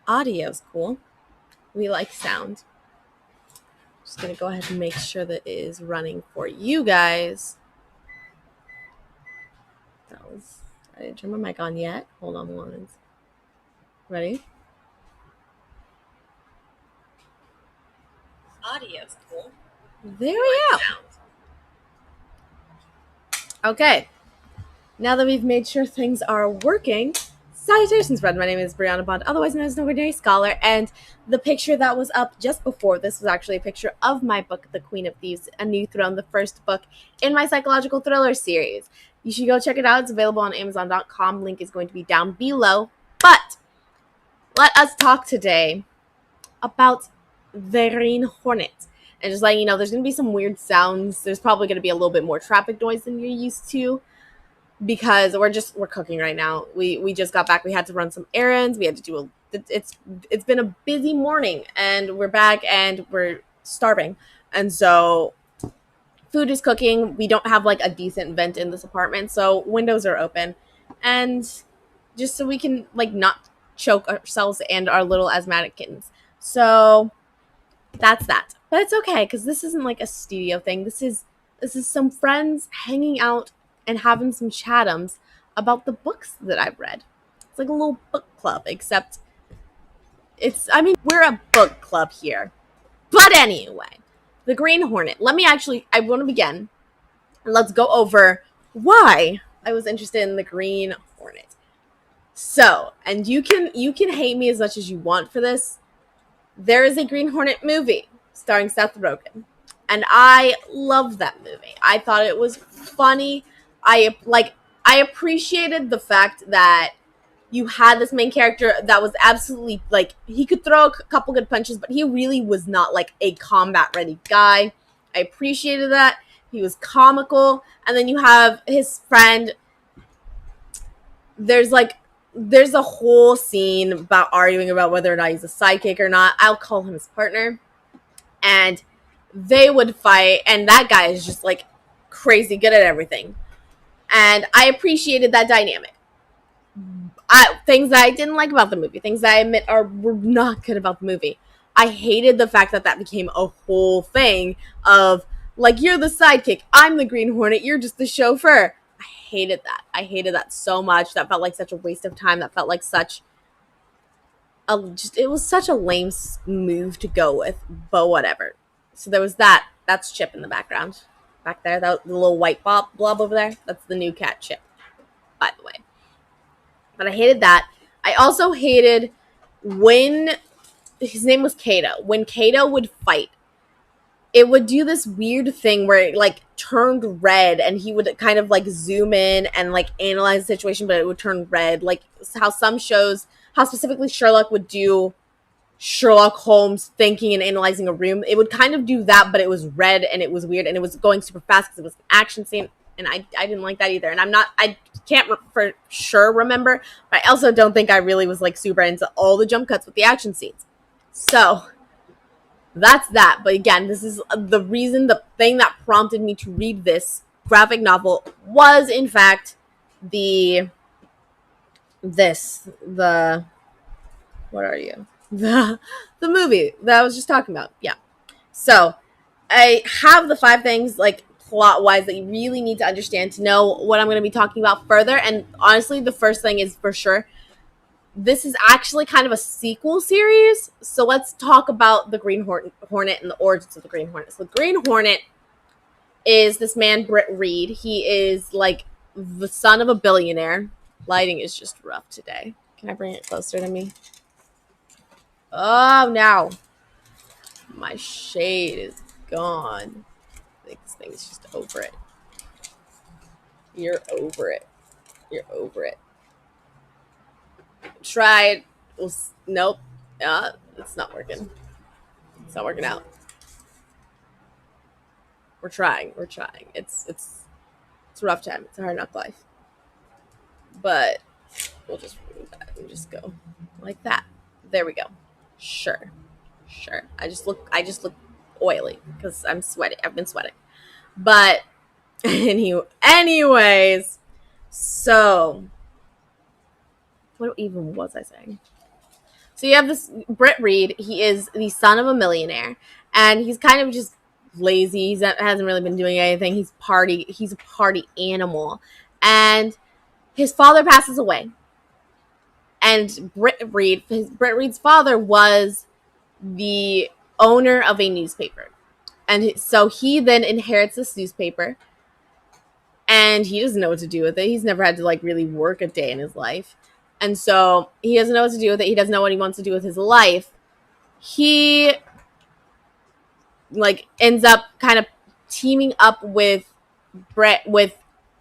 Audio's cool. We like sound. Just gonna go ahead and make sure that it is running for you guys. I didn't turn my mic on yet. Hold on one. Ready? Audio's cool. There we go. Okay. Now that we've made sure things are working, salutations, friend. My name is Brianna Bond, otherwise known as No Ordinary Scholar, and the picture that was up just before this was actually a picture of my book, The Queen of Thieves, A New Throne, the first book in my psychological thriller series. You should go check it out. It's available on Amazon.com. Link is going to be down below. But let us talk today about the Green Hornet. And just letting you know, there's going to be some weird sounds. There's probably going to be a little bit more traffic noise than you're used to, because we're cooking right now. We just got back. We had to run some errands. We had to do it's been a busy morning, and we're back and we're starving. And so food is cooking. We don't have like a decent vent in this apartment, so windows are open. And just so we can like not choke ourselves and our little asthmatic kittens. So that's that. But it's okay, because this isn't like a studio thing. This is some friends hanging out and having some chatums about the books that I've read. It's like a little book club, except we're a book club here. But anyway, the Green Hornet. I want to begin. Let's go over why I was interested in the Green Hornet. So, and you can hate me as much as you want for this. There is a Green Hornet movie starring Seth Rogen, and I love that movie. I thought it was funny. I appreciated the fact that you had this main character that was absolutely like, he could throw a couple good punches, but he really was not like a combat ready guy. I appreciated that. He was comical. And then you have his friend. There's a whole scene about arguing about whether or not he's a sidekick or not. I'll call him his partner. And they would fight, and that guy is just like crazy good at everything. And I appreciated that dynamic. Things that I didn't like about the movie, things that I admit were not good about the movie. I hated the fact that became a whole thing of like, you're the sidekick, I'm the Green Hornet, you're just the chauffeur. I hated that. I hated that so much. That felt like such a waste of time. That felt like it was such a lame move to go with, but whatever. So there was that. That's Chip in the background. Back there, the little white blob over there, that's the new cat Chip, by the way. But I hated that. I also hated when his name was Kato. When Kato would fight, it would do this weird thing where it like turned red, and he would kind of like zoom in and like analyze the situation, but it would turn red. Like how some shows, how specifically Sherlock would do Sherlock Holmes thinking and analyzing a room. It would kind of do that, but it was red and it was weird, and it was going super fast because it was an action scene, and I didn't like that either. And I can't for sure remember, but I also don't think I really was like super into all the jump cuts with the action scenes. So that's that. But again, this is the thing that prompted me to read this graphic novel was in fact what are you? The movie that I was just talking about. Yeah. So I have the 5 things like plot wise that you really need to understand to know what I'm going to be talking about further. And honestly, the first thing is for sure, this is actually kind of a sequel series. So let's talk about the Green Hornet and the origins of the Green Hornet. So the Green Hornet is this man, Britt Reid. He is like the son of a billionaire. Lighting is just rough today. Can I bring it closer to me? Oh, now my shade is gone. I think this thing is just over it. You're over it. You're over it. Tried. Nope. It's not working. It's not working out. We're trying. It's a rough time. It's a hard enough life. But we'll just remove that and just go like that. There we go. Sure. I just look oily because I'm sweating. I've been sweating. But anyways, so what even was I saying? So you have this Britt Reid. He is the son of a millionaire, and he's kind of just lazy. He hasn't really been doing anything. He's a party animal, and his father passes away. And Britt Reid's father was the owner of a newspaper, and so he then inherits this newspaper, and he doesn't know what to do with it. He's never had to like really work a day in his life, and so he doesn't know what to do with it. He doesn't know what he wants to do with his life. He like ends up kind of teaming up with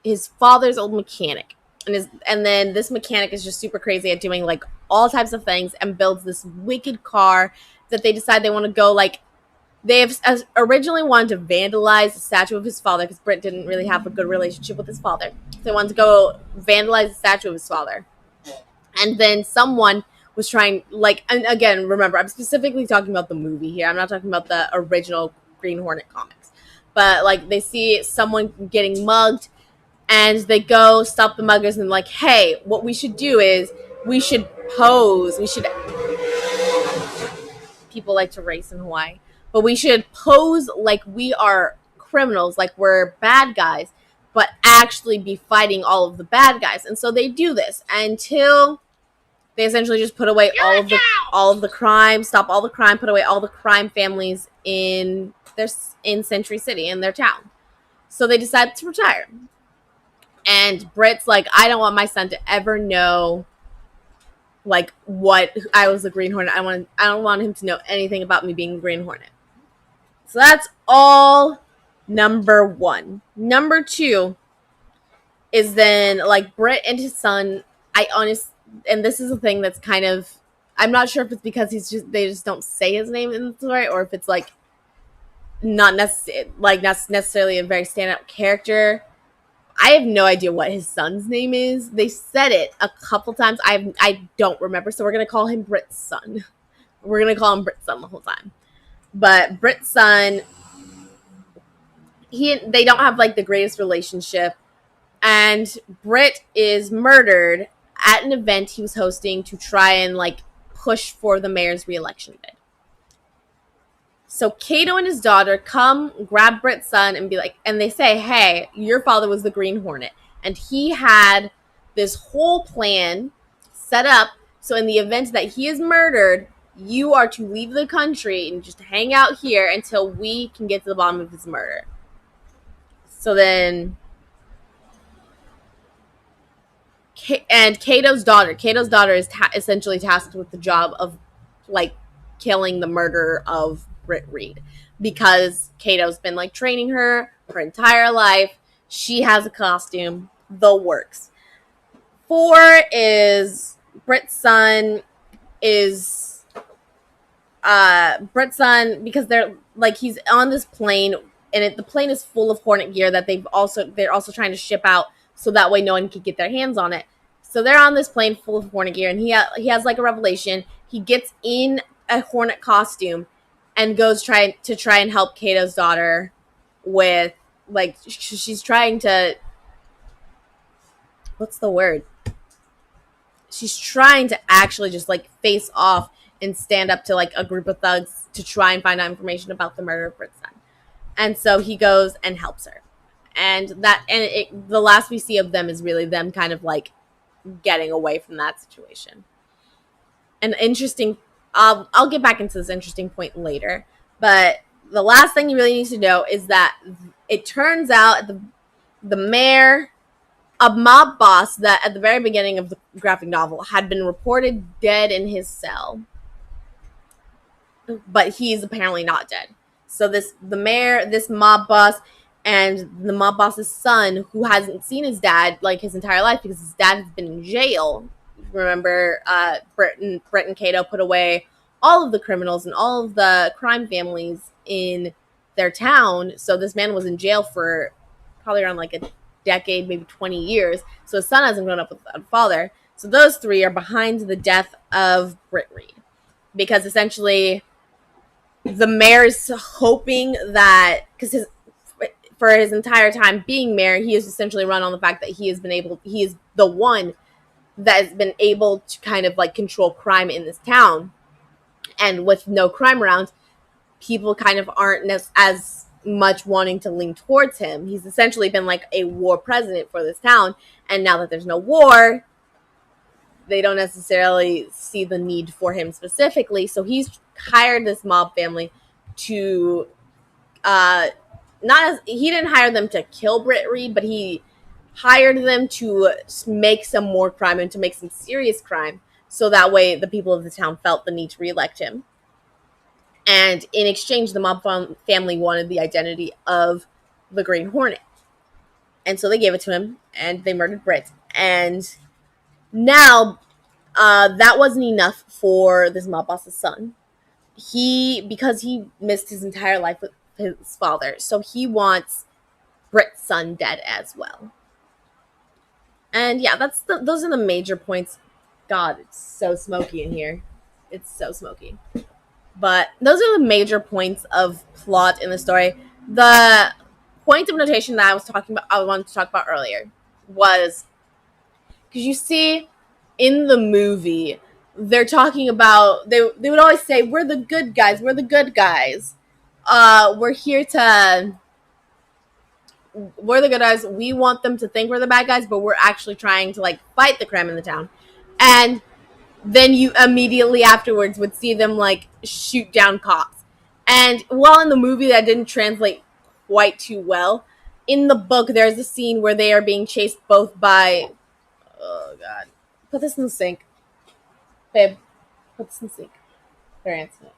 his father's old mechanic, and then this mechanic is just super crazy at doing like all types of things and builds this wicked car that they decide they want to go like. They have originally wanted to vandalize the statue of his father because Britt didn't really have a good relationship with his father. So they wanted to go vandalize the statue of his father. And then someone was trying, like, and again, remember, I'm specifically talking about the movie here. I'm not talking about the original Green Hornet comics. But, like, they see someone getting mugged, and they go stop the muggers and like, hey, what we should do is we should pose. People like to race in Hawaii. But we should pose like we are criminals, like we're bad guys, but actually be fighting all of the bad guys. And so they do this until they essentially just put away all of the crime, stop all the crime, put away all the crime families in Century City, in their town. So they decide to retire. And Britt's like, I don't want my son to ever know like what I was the Green Hornet. I don't want him to know anything about me being the Green Hornet. So that's all number one. Number two is then like Britt and his son. And this is a thing that's kind of, I'm not sure if it's because they just don't say his name in the story, or if it's like not necessarily a very standout character. I have no idea what his son's name is. They said it a couple times. I don't remember, so we're gonna call him Britts Son. We're gonna call him Britts Son the whole time. But Britts Son, they don't have like the greatest relationship, and Britt is murdered at an event he was hosting to try and like push for the mayor's re-election bid. So Kato and his daughter come grab Britts Son and be like, and they say, hey, your father was the Green Hornet, and he had this whole plan set up so in the event that he is murdered, you are to leave the country and just hang out here until we can get to the bottom of his murder. So then, and Kato's daughter is essentially tasked with the job of like killing the murderer of Britt Reid, because Kato's been like training her entire life. She has a costume, the works. 4 is Britts Son because they're like, he's on this plane, and the plane is full of Hornet gear that they're also trying to ship out so that way no one can get their hands on it. So they're on this plane full of Hornet gear, and he has like a revelation. He gets in a Hornet costume and goes try and help Katos Daughter with like, she's trying to, what's the word? She's trying to actually just like face off and stand up to like a group of thugs to try and find out information about the murder of Britts Son. And so he goes and helps her. And the last we see of them is really them kind of like getting away from that situation. An interesting, I'll get back into this interesting point later, but the last thing you really need to know is that it turns out the mayor, a mob boss that at the very beginning of the graphic novel had been reported dead in his cell, but he's apparently not dead. So the mayor, this mob boss, and the mob boss's son, who hasn't seen his dad like his entire life because his dad has been in jail. Remember, Britt and Kato put away all of the criminals and all of the crime families in their town. So this man was in jail for probably around like a decade, maybe 20 years. So his son hasn't grown up with a father. So those 3 are behind the death of Britt Reid, because essentially the mayor's hoping that, because for his entire time being mayor, he has essentially run on the fact that he is the one that has been able to kind of like control crime in this town. And with no crime around, people kind of aren't as much wanting to lean towards him. He's essentially been like a war president for this town. And now that there's no war, they don't necessarily see the need for him specifically. So he's hired this mob family to he didn't hire them to kill Britt Reid, but he hired them to make some more crime and to make some serious crime. So that way the people of the town felt the need to reelect him. And in exchange, the mob family wanted the identity of the Green Hornet. And so they gave it to him, and they murdered Britt. And now, that wasn't enough for this mob boss's son. Because he missed his entire life with his father, so he wants Britts Son dead as well. And yeah, those are the major points. God, it's so smoky in here. It's so smoky. But those are the major points of plot in the story. The point of notation that I wanted to talk about earlier was because you see in the movie they're talking about they would always say we're the good guys, we're the good guys, we want them to think we're the bad guys, but we're actually trying to like fight the crime in the town. And then you immediately afterwards would see them like shoot down cops. And while in the movie that didn't translate quite too well, in the book there's a scene where they are being chased both by, oh god, put this in the sink, babe, put this in the sink, very intimate.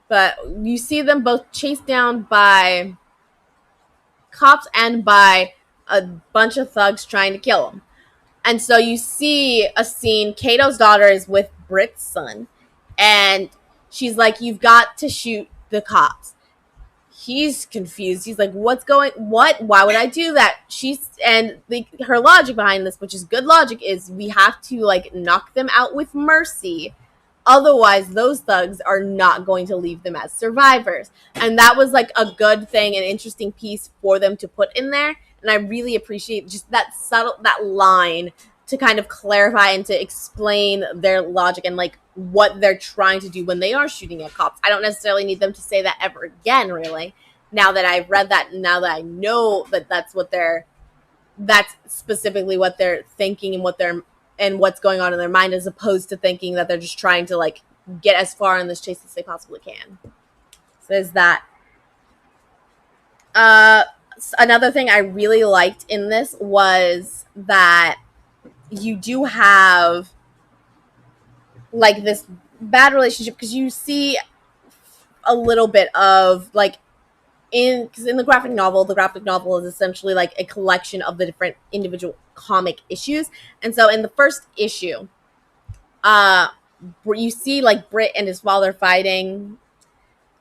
But you see them both chased down by cops and by a bunch of thugs trying to kill them. And so you see a scene, Katos Daughter is with Britts Son, and she's like, you've got to shoot the cops. He's confused. He's like, what? Why would I do that? Her logic behind this, which is good logic, is we have to like knock them out with mercy. Otherwise, those thugs are not going to leave them as survivors. And that was like a good thing, an interesting piece for them to put in there. And I really appreciate just that line to kind of clarify and to explain their logic and like what they're trying to do when they are shooting at cops. I don't necessarily need them to say that ever again, really. Now that I've read that, now that I know that that's specifically what they're thinking and what's going on in their mind, as opposed to thinking that they're just trying to like get as far in this chase as they possibly can. So there's that. Another thing I really liked in this was that you do have like this bad relationship, because you see a little bit of like because in the graphic novel is essentially like a collection of the different individual comic issues. And so in the first issue, you see like Britt and his father fighting,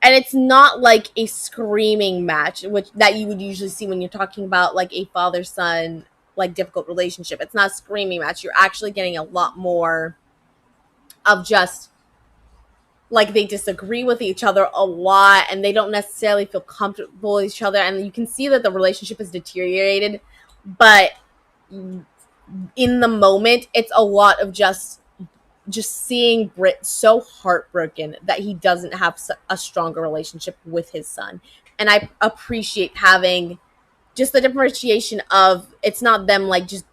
and it's not like a screaming match, that you would usually see when you're talking about like a father-son like difficult relationship. It's not a screaming match. You're actually getting a lot more of just like they disagree with each other a lot, and they don't necessarily feel comfortable with each other, and you can see that the relationship has deteriorated. But in the moment, it's a lot of just seeing Britt so heartbroken that he doesn't have a stronger relationship with his son. And I appreciate having just the differentiation of it's not them like just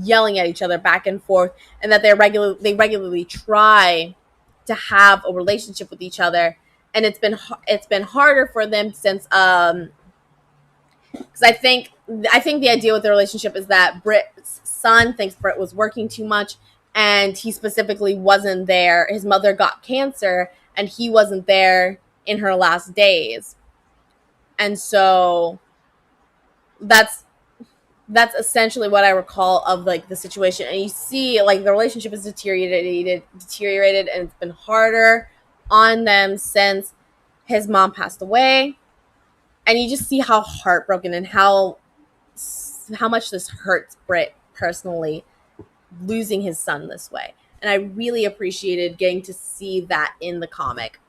yelling at each other back and forth, and that they regularly try to have a relationship with each other. And it's been harder for them since because I think the idea with the relationship is that Britt's son thinks Britt was working too much, and he specifically wasn't there. His mother got cancer, and he wasn't there in her last days. And so that's essentially what I recall of like the situation. And you see like the relationship is deteriorated, and it's been harder on them since his mom passed away. And you just see how heartbroken and how much this hurts Britt personally, losing his son this way. And I really appreciated getting to see that in the comic.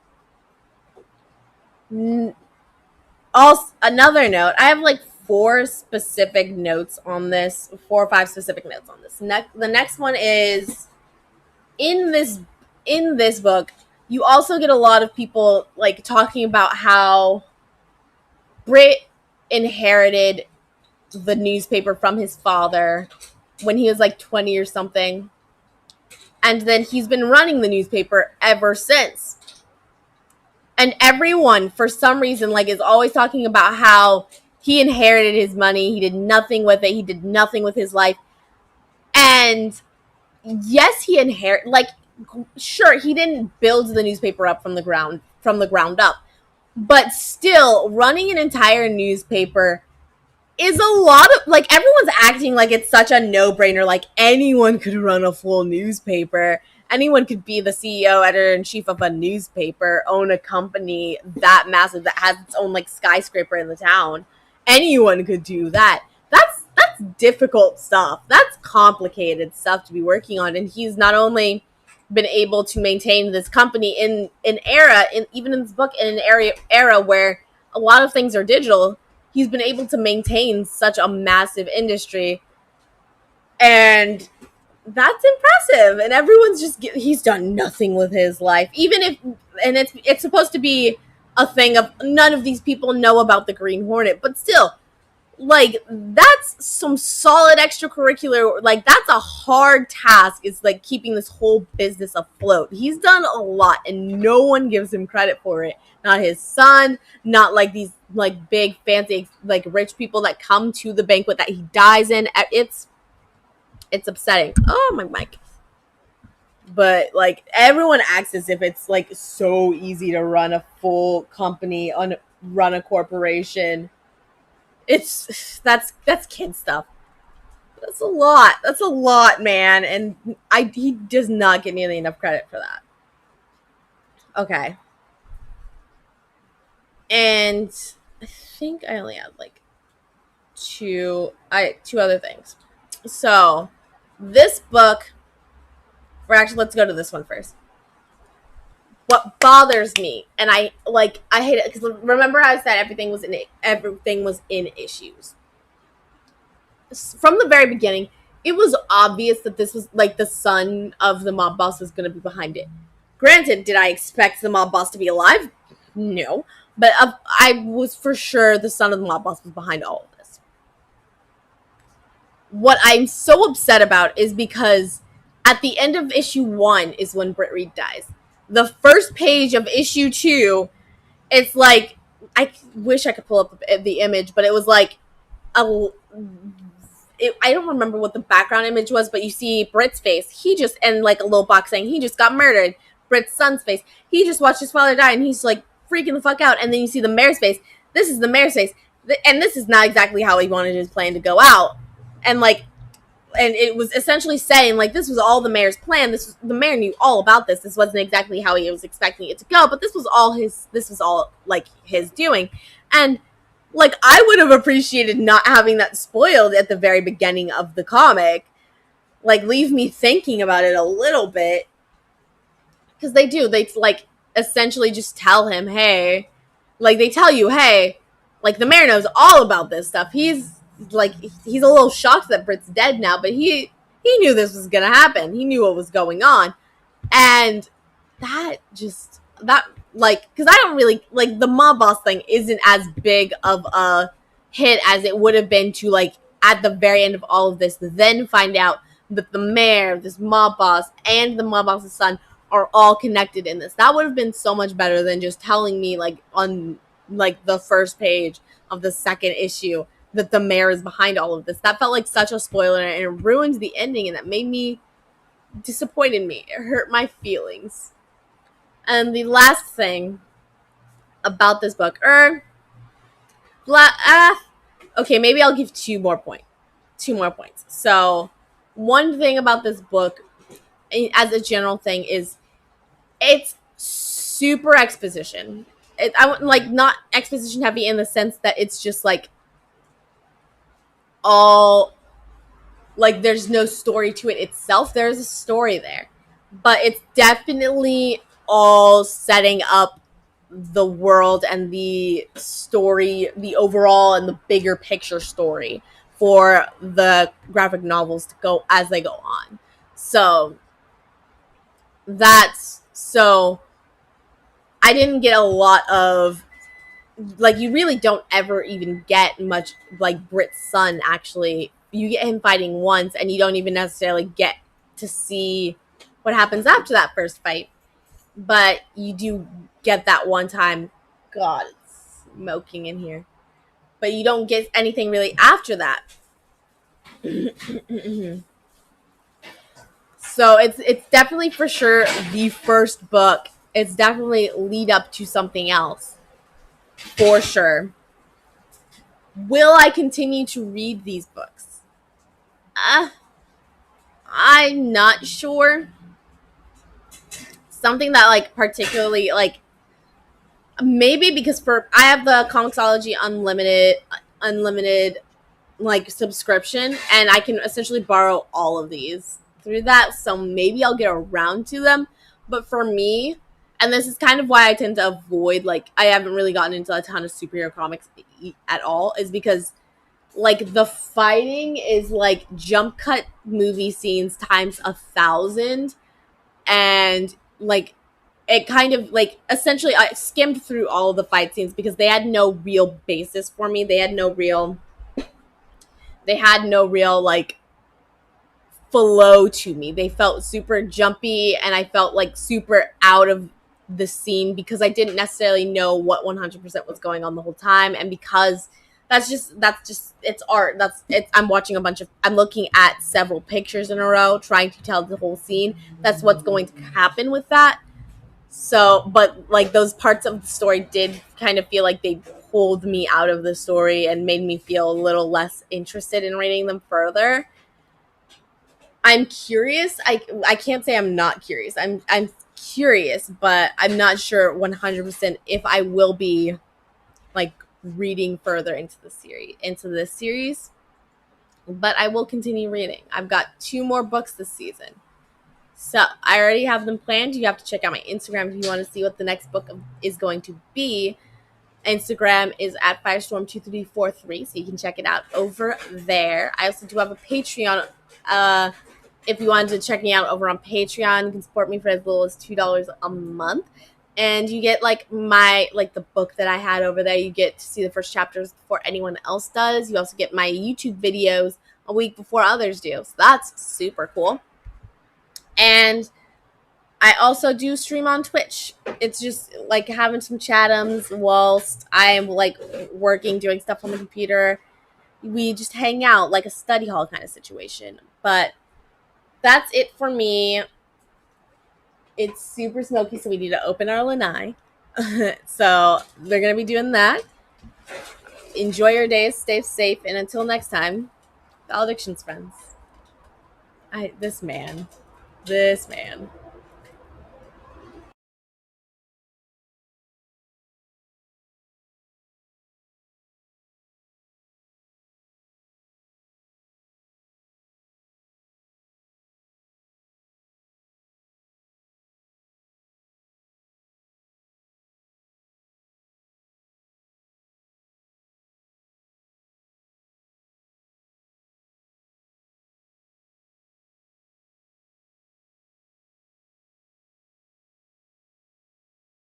Also, another note, I have like 4 specific notes on this, 4 or 5 specific notes on this. The next one is in this book, you also get a lot of people like talking about how Britt inherited the newspaper from his father when he was like 20 or something. And then he's been running the newspaper ever since. And everyone, for some reason, like is always talking about how he inherited his money. He did nothing with it. He did nothing with his life. And yes, he inherited, like, sure, he didn't build the newspaper up from the ground up. But still, running an entire newspaper is a lot of, like, everyone's acting like it's such a no-brainer. Like, anyone could run a full newspaper. Anyone could be the CEO, editor-in-chief of a newspaper, own a company that massive that has its own, like, skyscraper in the town. Anyone could do that. That's difficult stuff. That's complicated stuff to be working on. And he's not only been able to maintain this company in an era, even in this book, in an era where a lot of things are digital, he's been able to maintain such a massive industry. And that's impressive. And everyone's just, he's done nothing with his life. Even if, and it's supposed to be a thing of none of these people know about the Green Hornet, but still, like, that's some solid extracurricular, like, that's a hard task, is like keeping this whole business afloat. He's done a lot and no one gives him credit for it. Not his son, not like these like big fancy like rich people that come to the banquet that he dies in. It's upsetting. Oh, my mic. But like everyone acts as if it's like so easy to run a full company, run a corporation. That's kid stuff. That's a lot. That's a lot, man. And he does not get nearly enough credit for that. Okay. And I think I only had like two other things. So this book, or actually let's go to this one first. What bothers me, and I hate it, because remember how I said everything was in issues. From the very beginning, it was obvious that this was like the son of the mob boss was going to be behind it. Granted, did I expect the mob boss to be alive? No, but I was for sure the son of the mob boss was behind all of this. What I'm so upset about is because at the end of issue 1 is when Britt Reid dies. The first page of issue 2, it's like, I wish I could pull up the image, but it was like I don't remember what the background image was, but you see Britt's face. And like a little box saying he just got murdered. Britts Son's face. He just watched his father die and he's like freaking the fuck out. And then you see the mayor's face. This is the mayor's face. And this is not exactly how he wanted his plan to go out. And like, and it was essentially saying, like, this was all the mayor's plan. The mayor knew all about this. This wasn't exactly how he was expecting it to go, but this was all like his doing. And like, I would have appreciated not having that spoiled at the very beginning of the comic. Like, leave me thinking about it a little bit. Because they like essentially just tell him, hey, like they tell you, hey, like the mayor knows all about this stuff. He's a little shocked that Britt's dead now, but he knew this was gonna happen. He knew what was going on. And because I don't really like the mob boss thing isn't as big of a hit as it would have been to like at the very end of all of this then find out that the mayor, this mob boss, and the mob boss's son are all connected in this. That would have been so much better than just telling me like on like the first page of the second issue that the mayor is behind all of this. That felt like such a spoiler, and it ruined the ending, and that made me disappointed me. It hurt my feelings. And the last thing about this book, okay, maybe I'll give two more points. So, one thing about this book, as a general thing, is it's super exposition. I want like not exposition heavy in the sense that it's just like all like there's no story to it itself. There's a story there, but it's definitely all setting up the world and the story, the overall and the bigger picture story for the graphic novels to go as they go on. So I didn't get a lot of, like, you really don't ever even get much, like, Britts Son, actually. You get him fighting once, and you don't even necessarily get to see what happens after that first fight. But you do get that one time. God, it's smoking in here. But you don't get anything really after that. So it's definitely for sure the first book. It's definitely lead up to something else. For sure. Will I continue to read these books? I'm not sure. Something that, like, particularly, like, maybe because I have the Comixology unlimited like subscription, and I can essentially borrow all of these through that, so maybe I'll get around to them. But for me, and this is kind of why I tend to avoid, like, I haven't really gotten into a ton of superhero comics at all, is because, like, the fighting is like jump cut movie scenes times 1,000, and, like, it kind of, like, essentially I skimmed through all of the fight scenes because they had no real basis for me. They had no real like flow to me. They felt super jumpy, and I felt like super out of the scene because I didn't necessarily know what 100% was going on the whole time. And because that's just it's art. I'm looking at several pictures in a row trying to tell the whole scene. That's what's going to happen with that. So, but, like, those parts of the story did kind of feel like they pulled me out of the story and made me feel a little less interested in reading them further. I'm curious. I can't say I'm not curious. I'm curious, but I'm not sure 100% if I will be, like, reading further into this series. But I will continue reading. I've got 2 more books this season. So I already have them planned. You have to check out my Instagram if you want to see what the next book is going to be. Instagram is at Firestorm2343, so you can check it out over there. I also do have a Patreon. If you wanted to check me out over on Patreon, you can support me for as little as $2 a month. And you get, like, the book that I had over there. You get to see the first chapters before anyone else does. You also get my YouTube videos a week before others do. So that's super cool. And I also do stream on Twitch. It's just, like, having some chatums whilst I am, like, working, doing stuff on the computer. We just hang out, like a study hall kind of situation. But that's it for me. It's super smoky, so we need to open our lanai. So they're going to be doing that. Enjoy your days, stay safe, and until next time, valedictions, friends. This man.